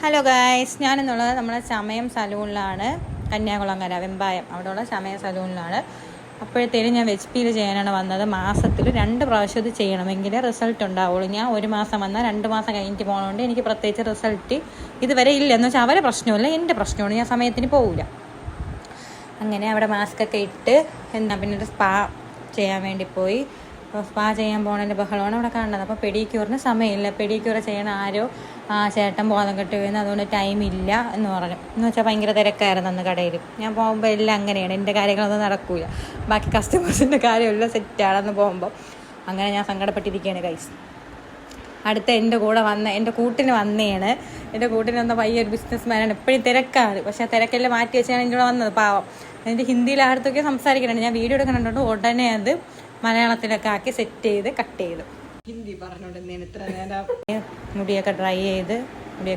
Hello guys, ഞാനെന്നുള്ളത് നമ്മുടെ ചമയം സലൂണിലാണ്. കന്യാകുളങ്ങര വെമ്പായം അവിടെയുള്ള ചമയം സലൂണിലാണ്. അപ്പോഴത്തേനും ഞാൻ വെജ് പീൽ ചെയ്യാനാണ് വന്നത്. മാസത്തിൽ 2 പ്രാവശ്യം ഇത് ചെയ്യണമെങ്കിലേ റിസൾട്ട് ഉണ്ടാവുള്ളൂ. ഞാൻ 1 മാസം വന്നാൽ 2 മാസം കഴിഞ്ഞിട്ട് പോകുന്നതുകൊണ്ട് എനിക്ക് പ്രത്യേകിച്ച് റിസൾട്ട് ഇതുവരെ ഇല്ല. എന്ന് വെച്ചാൽ അവരെ പ്രശ്നമില്ല, എൻ്റെ പ്രശ്നമാണ്. ഞാൻ സമയത്തിന് പോകില്ല. അങ്ങനെ അവിടെ മാസ്കൊക്കെ ഇട്ട് പിന്നെ ഒരു സ്പാ ചെയ്യാൻ വേണ്ടി പോയി. സ്പാ ചെയ്യാൻ പോകുന്നതിൻ്റെ ബഹളമാണ് അവിടെ കാണുന്നത്. അപ്പോൾ പെഡിക്യൂറിന് സമയമില്ല. പെഡിക്യൂർ ചെയ്യണ ആരോ ചേട്ടൻ ബോധം കെട്ട് വീഴുന്നു, അതുകൊണ്ട് ടൈമില്ല എന്ന് പറഞ്ഞു. എന്ന് വെച്ചാൽ ഭയങ്കര തിരക്കായിരുന്നു അന്ന് കടയിൽ. ഞാൻ പോകുമ്പോൾ എല്ലാം അങ്ങനെയാണ്, എൻ്റെ കാര്യങ്ങളൊന്നും നടക്കില്ല. ബാക്കി കസ്റ്റമേഴ്സിൻ്റെ കാര്യമെല്ലാം സെറ്റാണെന്ന് പോകുമ്പോൾ അങ്ങനെ ഞാൻ സങ്കടപ്പെട്ടിരിക്കുകയാണ് ഗൈസ്. അടുത്ത എൻ്റെ കൂട്ടിന് വന്നതാണ്. എൻ്റെ കൂട്ടിന് വന്ന വലിയൊരു ബിസിനസ്മാനാണ്. എപ്പോഴും തിരക്കാണ്, പക്ഷേ ആ തിരക്കെല്ലാം മാറ്റി വെച്ചാണ് എൻ്റെ കൂടെ വന്നത്. പാവം. എൻ്റെ ഹിന്ദിയിൽ അടുത്തൊക്കെ സംസാരിക്കുന്നുണ്ട്. ഞാൻ വീഡിയോ എടുക്കുന്നുണ്ട്. ഉടനെ അത് മലയാളത്തിലൊക്കെ ആക്കി സെറ്റ് ചെയ്ത് കട്ട് ചെയ്ത് ഹിന്ദി പറഞ്ഞുകൊണ്ടിരുന്നേന് ഇത്ര നേരം. മുടിയൊക്കെ ഡ്രൈ ചെയ്ത്